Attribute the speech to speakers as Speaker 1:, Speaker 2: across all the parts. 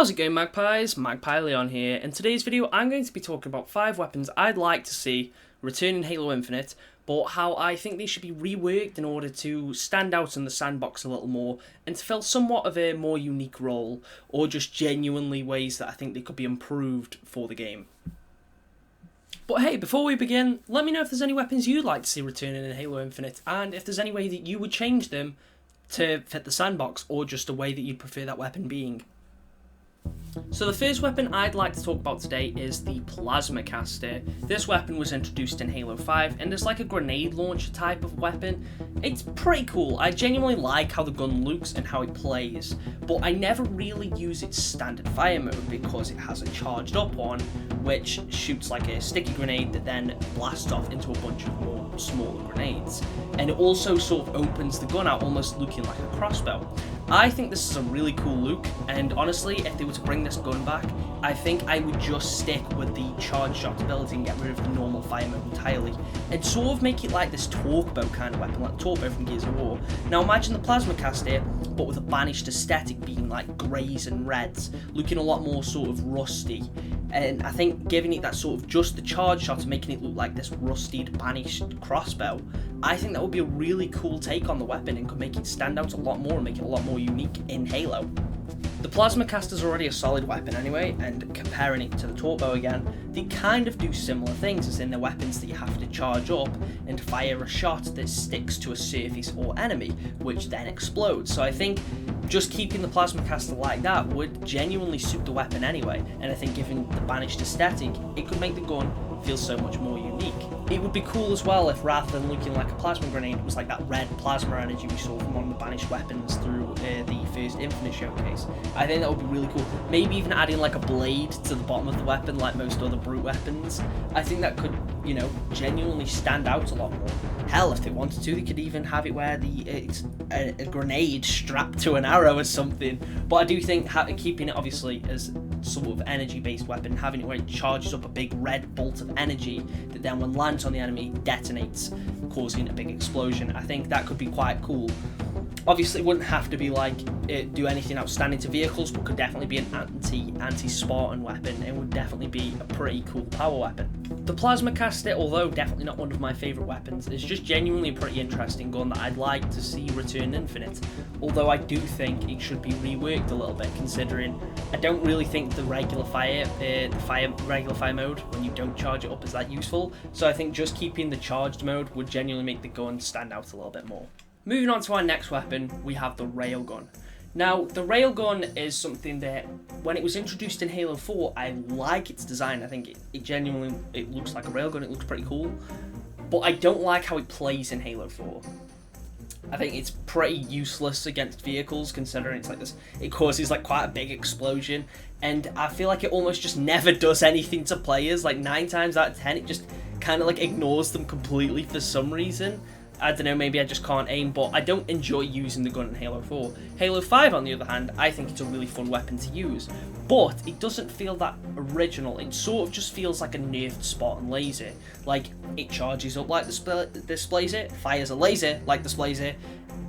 Speaker 1: How's it going, Magpies? Magpie Leon here. In today's video, I'm going to be talking about 5 weapons I'd like to see return in Halo Infinite, but how I think they should be reworked in order to stand out in the sandbox a little more and to fill somewhat of a more unique role, or just genuinely ways that I think they could be improved for the game. But hey, before we begin, let me know if there's any weapons you'd like to see returning in Halo Infinite, and if there's any way that you would change them to fit the sandbox, or just a way that you'd prefer that weapon being. So the first weapon I'd like to talk about today is the Plasma Caster. This weapon was introduced in Halo 5 and it's like a grenade launcher type of weapon. It's pretty cool. I genuinely like how the gun looks and how it plays, but I never really use its standard fire mode because it has a charged up one which shoots like a sticky grenade that then blasts off into a bunch of more smaller grenades. And it also sort of opens the gun out almost looking like a crossbow. I think this is a really cool look, and honestly, if they were to bring this gun back, I think I would just stick with the charge shot ability and get rid of the normal fire mode entirely, and sort of make it like this torque bow kind of weapon, like the torque bow from Gears of War. Now imagine the Plasma Caster, but with a banished aesthetic being like greys and reds, looking a lot more sort of rusty. And I think giving it that sort of just the charge shot and making it look like this rusted, banished crossbow, I think that would be a really cool take on the weapon and could make it stand out a lot more and make it a lot more unique in Halo. The Plasma Caster is already a solid weapon anyway, and comparing it to the torque bow again, they kind of do similar things, as in they're weapons that you have to charge up and fire a shot that sticks to a surface or enemy, which then explodes. So I think just keeping the Plasma Caster like that would genuinely suit the weapon anyway, and I think given the banished aesthetic, it could make the gun feel so much more unique. It would be cool as well if rather than looking like a plasma grenade, it was like that red plasma energy we saw from one of the banished weapons through the first Infinite showcase. I think that would be really cool. Maybe even adding like a blade to the bottom of the weapon like most other brute weapons. I think that could, you know, genuinely stand out a lot more. Hell, if they wanted to, they could even have it where it's a grenade strapped to an arrow or something. But I do think keeping it obviously as sort of energy-based weapon, having it where it charges up a big red bolt of energy that then when lands on the enemy detonates, causing a big explosion. I think that could be quite cool. Obviously, it wouldn't have to be like do anything outstanding to vehicles, but could definitely be an anti-Spartan weapon. It would definitely be a pretty cool power weapon. The Plasma Caster, although definitely not one of my favourite weapons, is just genuinely a pretty interesting gun that I'd like to see return Infinite. Although I do think it should be reworked a little bit, considering I don't really think the regular fire mode, when you don't charge it up, is that useful. So I think just keeping the charged mode would genuinely make the gun stand out a little bit more. Moving on to our next weapon, we have the Railgun. Now, the Railgun is something that, when it was introduced in Halo 4, I like its design. I think it genuinely looks like a Railgun, it looks pretty cool. But I don't like how it plays in Halo 4. I think it's pretty useless against vehicles, considering it's like this. It causes like quite a big explosion, and I feel like it almost just never does anything to players. Like 9 times out of 10, it just kind of like ignores them completely for some reason. I don't know, maybe I just can't aim, but I don't enjoy using the gun in Halo 4. Halo 5, on the other hand, I think it's a really fun weapon to use, but it doesn't feel that original. It sort of just feels like a nerfed Spartan laser. Like, it charges up like this blazer, fires a laser like this blazer,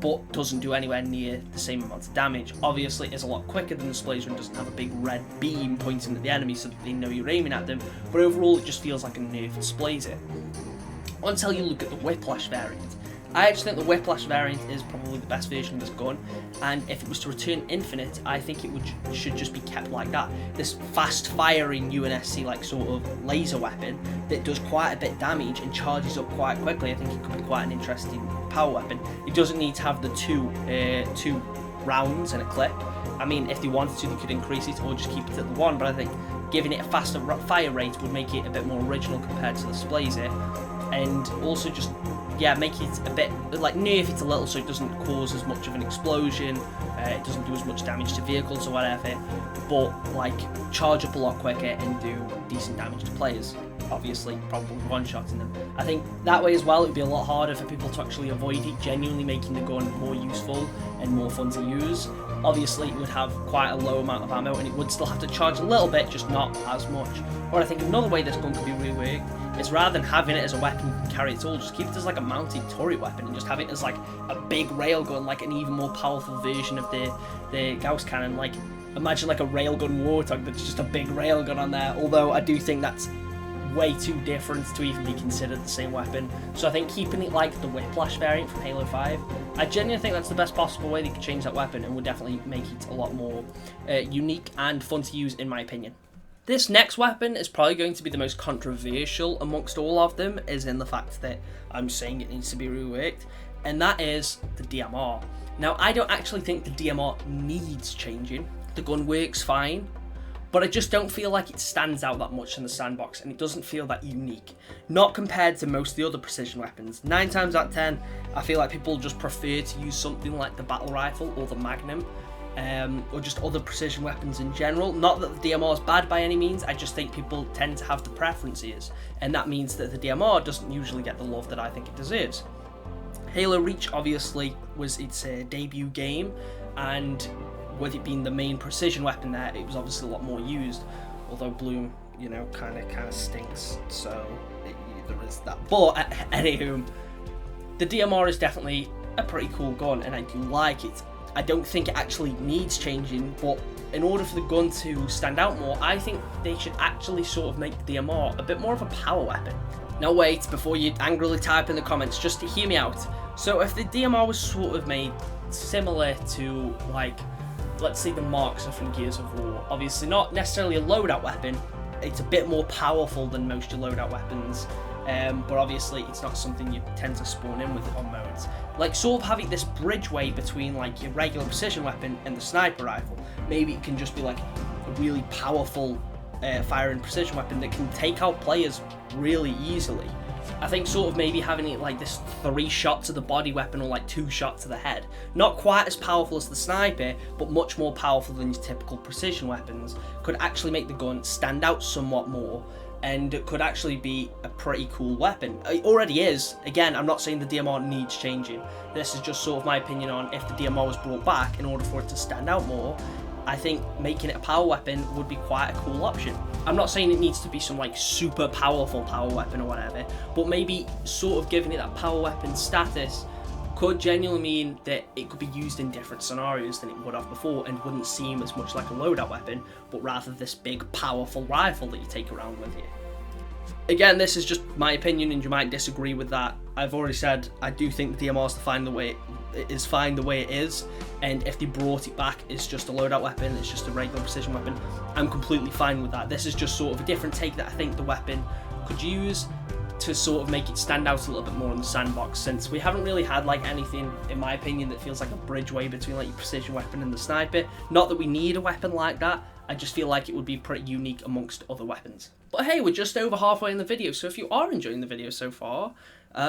Speaker 1: but doesn't do anywhere near the same amount of damage. Obviously, it's a lot quicker than the blazer and doesn't have a big red beam pointing at the enemy so that they know you're aiming at them, but overall it just feels like a nerfed blazer. Until you look at the Whiplash variant. I actually think the Whiplash variant is probably the best version of this gun, and if it was to return Infinite, I think it should just be kept like that. This fast-firing UNSC like sort of laser weapon that does quite a bit of damage and charges up quite quickly. I think it could be quite an interesting power weapon. It doesn't need to have the two rounds and a clip. I mean, if they wanted to, they could increase it or just keep it at the 1, but I think giving it a faster fire rate would make it a bit more original compared to the blazer. And also just, yeah, make it a bit, like, nerf it a little so it doesn't cause as much of an explosion, it doesn't do as much damage to vehicles or whatever, but, like, charge up a lot quicker and do decent damage to players. Obviously, probably one-shotting them. I think that way as well, it would be a lot harder for people to actually avoid it, genuinely making the gun more useful and more fun to use. Obviously, it would have quite a low amount of ammo and it would still have to charge a little bit, just not as much. Or I think another way this gun could be reworked is rather than having it as a weapon you can carry at all, just keep it as like a mounted turret weapon and just have it as like a big railgun, like an even more powerful version of the Gauss cannon. Like, imagine like a Railgun Warthog that's just a big railgun on there, although I do think that's way too different to even be considered the same weapon. So I think keeping it like the Whiplash variant from Halo 5, I genuinely think that's the best possible way they could change that weapon and would definitely make it a lot more unique and fun to use in my opinion. This next weapon is probably going to be the most controversial amongst all of them, as in the fact that I'm saying it needs to be reworked, and that is the DMR. Now, I don't actually think the DMR needs changing. The gun works fine, but I just don't feel like it stands out that much in the sandbox, and it doesn't feel that unique. Not compared to most of the other precision weapons. 9 times out of 10, I feel like people just prefer to use something like the battle rifle or the Magnum, or just other precision weapons in general. Not that the DMR is bad by any means, I just think people tend to have the preferences, and that means that the DMR doesn't usually get the love that I think it deserves. Halo Reach obviously was its debut game, and with it being the main precision weapon there, it was obviously a lot more used, although Bloom, you know, kind of stinks, so there is that. But anywho, the DMR is definitely a pretty cool gun, and I do like it. I don't think it actually needs changing, but in order for the gun to stand out more, I think they should actually sort of make the DMR a bit more of a power weapon. Now wait, before you angrily type in the comments, just to hear me out. So if the DMR was sort of made similar to, like, let's say the Marks are from Gears of War, obviously not necessarily a loadout weapon, it's a bit more powerful than most of your loadout weapons, but obviously it's not something you tend to spawn in with on modes. Like sort of having this bridgeway between like your regular precision weapon and the sniper rifle. Maybe it can just be like a really powerful firing precision weapon that can take out players really easily. I think sort of maybe having it like this 3 shots to the body weapon or like 2 shots to the head. Not quite as powerful as the sniper, but much more powerful than your typical precision weapons, could actually make the gun stand out somewhat more, and it could actually be a pretty cool weapon. It already is. Again, I'm not saying the DMR needs changing. This is just sort of my opinion on if the DMR was brought back in order for it to stand out more. I think making it a power weapon would be quite a cool option. I'm not saying it needs to be some like super powerful power weapon or whatever, but maybe sort of giving it that power weapon status could genuinely mean that it could be used in different scenarios than it would have before, and wouldn't seem as much like a loadout weapon, but rather this big powerful rifle that you take around with you. Again, this is just my opinion, and you might disagree with that. I've already said I do think the DMR is fine the way it is, and if they brought it back, it's just a loadout weapon, it's just a regular precision weapon, I'm completely fine with that. This is just sort of a different take that I think the weapon could use to sort of make it stand out a little bit more in the sandbox, since we haven't really had like anything, in my opinion, that feels like a bridgeway between like your precision weapon and the sniper. Not that we need a weapon like that, I just feel like it would be pretty unique amongst other weapons. But hey, we're just over halfway in the video, so if you are enjoying the video so far,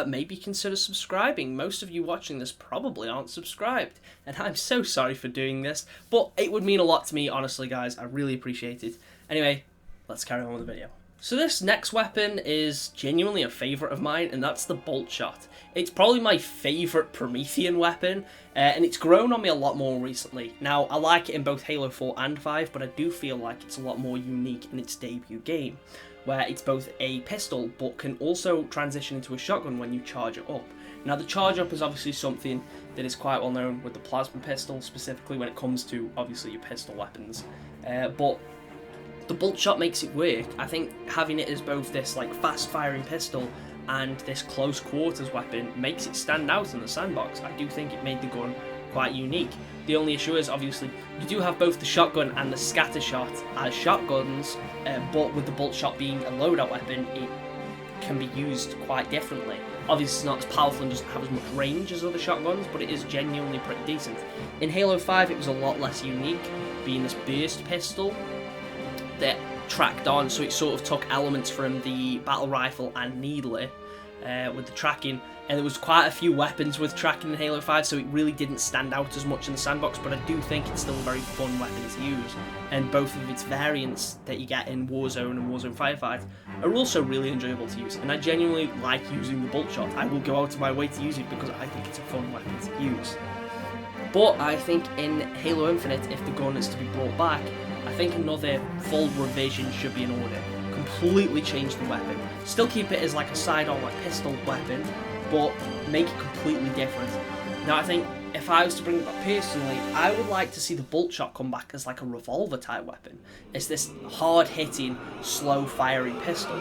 Speaker 1: maybe consider subscribing. Most of you watching this probably aren't subscribed, and I'm so sorry for doing this, but it would mean a lot to me, honestly guys, I really appreciate it. Anyway, let's carry on with the video. So this next weapon is genuinely a favourite of mine, and that's the Boltshot. It's probably my favourite Promethean weapon, and it's grown on me a lot more recently. Now, I like it in both Halo 4 and 5, but I do feel like it's a lot more unique in its debut game, where it's both a pistol, but can also transition into a shotgun when you charge it up. Now, the charge up is obviously something that is quite well known with the plasma pistol, specifically when it comes to, obviously, your pistol weapons, but the Boltshot makes it work. I think having it as both this like fast firing pistol and this close quarters weapon makes it stand out in the sandbox. I do think it made the gun quite unique. The only issue is obviously you do have both the shotgun and the scatter shot as shotguns, but with the Boltshot being a loadout weapon, it can be used quite differently. Obviously it's not as powerful and doesn't have as much range as other shotguns, but it is genuinely pretty decent. In Halo 5 it was a lot less unique, being this burst pistol that tracked on, so it sort of took elements from the battle rifle and Needler with the tracking, and there was quite a few weapons with tracking in Halo 5, so it really didn't stand out as much in the sandbox, but I do think it's still a very fun weapon to use, and both of its variants that you get in Warzone and Warzone Firefight are also really enjoyable to use, and I genuinely like using the Boltshot. I will go out of my way to use it because I think it's a fun weapon to use. But I think in Halo Infinite, if the gun is to be brought back, I think another full revision should be in order. Completely change the weapon. Still keep it as like a side-on like pistol weapon, but make it completely different. Now I think if if I was to bring it back personally, I would like to see the Boltshot come back as like a revolver type weapon. It's this hard hitting, slow firing pistol.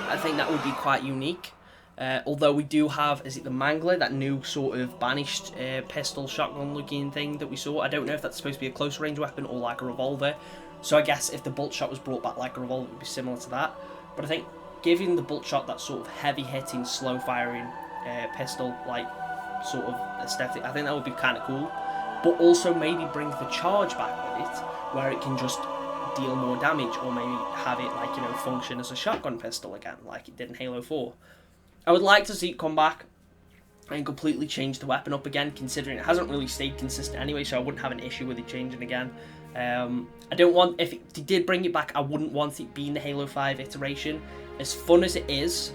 Speaker 1: I think that would be quite unique. Although we do have, is it the Mangler, that new sort of banished pistol shotgun looking thing that we saw. I don't know if that's supposed to be a close range weapon or like a revolver. So I guess if the Boltshot was brought back like a revolver, it would be similar to that. But I think giving the Boltshot that sort of heavy hitting, slow firing pistol like sort of aesthetic, I think that would be kind of cool. But also maybe bring the charge back with it, where it can just deal more damage, or maybe have it like, you know, function as a shotgun pistol again, like it did in Halo 4. I would like to see it come back and completely change the weapon up again, considering it hasn't really stayed consistent anyway, so I wouldn't have an issue with it changing again. I don't want, if it did bring it back, I wouldn't want it being the Halo 5 iteration. As fun as it is,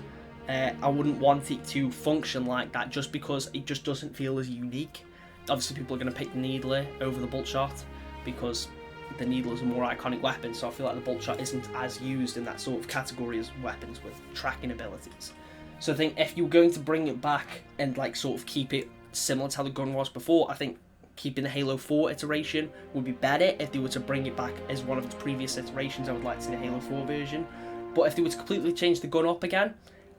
Speaker 1: I wouldn't want it to function like that, just because it just doesn't feel as unique. Obviously people are going to pick the Needler over the Boltshot, because the Needler is a more iconic weapon, so I feel like the Boltshot isn't as used in that sort of category as weapons with tracking abilities. So I think if you're going to bring it back and like sort of keep it similar to how the gun was before, I think keeping the Halo 4 iteration would be better. If they were to bring it back as one of its previous iterations, I would like to see the Halo 4 version. But if they were to completely change the gun up again,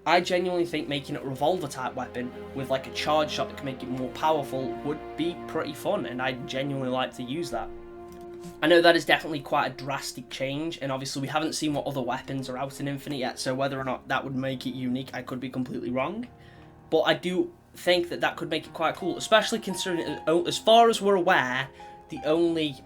Speaker 1: I genuinely think making it a revolver type weapon with like a charge shot that can make it more powerful would be pretty fun, and I'd genuinely like to use that. I know that is definitely quite a drastic change, and obviously we haven't seen what other weapons are out in Infinite yet, so whether or not that would make it unique, I could be completely wrong. But I do think that that could make it quite cool, especially considering, as far as we're aware, the only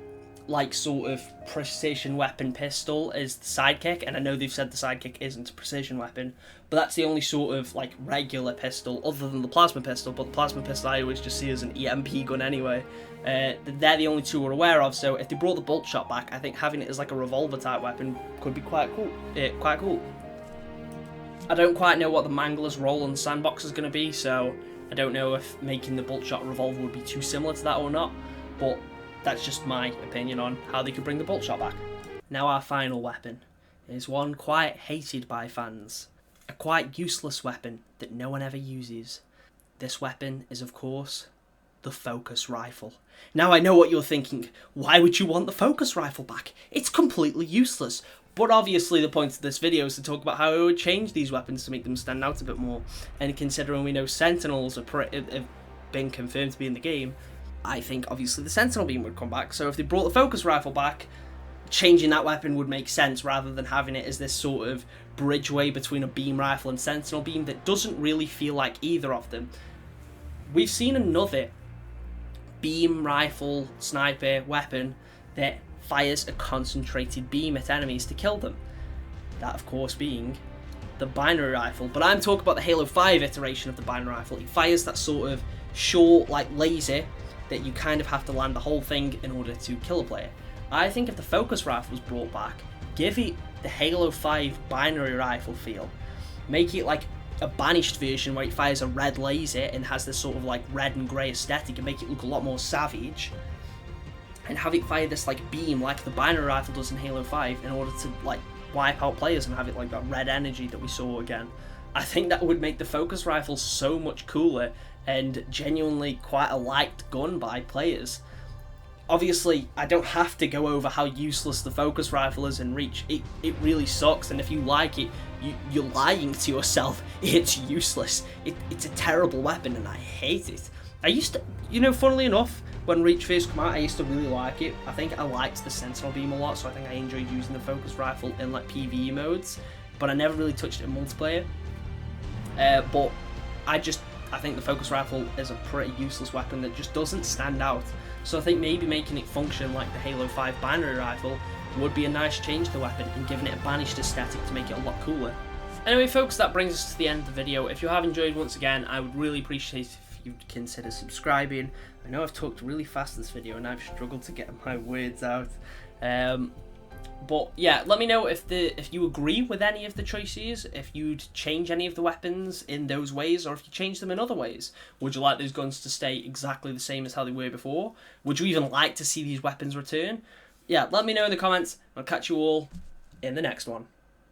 Speaker 1: like sort of precision weapon pistol is the sidekick, and I know they've said the sidekick isn't a precision weapon, but that's the only sort of like regular pistol other than the plasma pistol. But the plasma pistol I always just see as an EMP gun anyway. They're the only two we're aware of, so if they brought the Boltshot back, I think having it as like a revolver type weapon could be quite cool. I don't quite know what the Mangler's role on the sandbox is going to be, so I don't know if making the Boltshot revolver would be too similar to that or not, but that's just my opinion on how they could bring the Boltshot back. Now our final weapon is one quite hated by fans. A quite useless weapon that no one ever uses. This weapon is, of course, the focus rifle. Now I know what you're thinking. Why would you want the focus rifle back? It's completely useless. But obviously the point of this video is to talk about how it would change these weapons to make them stand out a bit more. And considering we know Sentinels have been confirmed to be in the game, I think obviously the Sentinel beam would come back. So if they brought the focus rifle back, changing that weapon would make sense, rather than having it as this sort of bridgeway between a beam rifle and Sentinel beam that doesn't really feel like either of them. We've seen another beam rifle sniper weapon that fires a concentrated beam at enemies to kill them. That of course being the binary rifle, but I'm talking about the Halo 5 iteration of the binary rifle. It fires that sort of short like laser that you kind of have to land the whole thing in order to kill a player. I think if the focus rifle was brought back, give it the Halo 5 binary rifle feel. Make it like a banished version where it fires a red laser and has this sort of like red and grey aesthetic, and make it look a lot more savage. And have it fire this like beam like the binary rifle does in Halo 5 in order to like wipe out players and have it like that red energy that we saw again. I think that would make the focus rifle so much cooler and genuinely quite a liked gun by players. Obviously, I don't have to go over how useless the focus rifle is in Reach. It really sucks, and if you like it, you're lying to yourself. It's useless. It's a terrible weapon, and I hate it. I used to, you know, funnily enough, when Reach first came out, I used to really like it. I think I liked the Sentinel beam a lot, so I think I enjoyed using the focus rifle in like PvE modes, but I never really touched it in multiplayer. But I think the focus rifle is a pretty useless weapon that just doesn't stand out. So I think maybe making it function like the Halo 5 binary rifle would be a nice change to the weapon, and giving it a banished aesthetic to make it a lot cooler. Anyway folks, that brings us to the end of the video. If you have enjoyed once again, I would really appreciate if you'd consider subscribing. I know I've talked really fast this video and I've struggled to get my words out. But yeah, let me know if you agree with any of the choices, if you'd change any of the weapons in those ways, or if you change them in other ways. Would you like those guns to stay exactly the same as how they were before? Would you even like to see these weapons return? Yeah, let me know in the comments. I'll catch you all in the next one.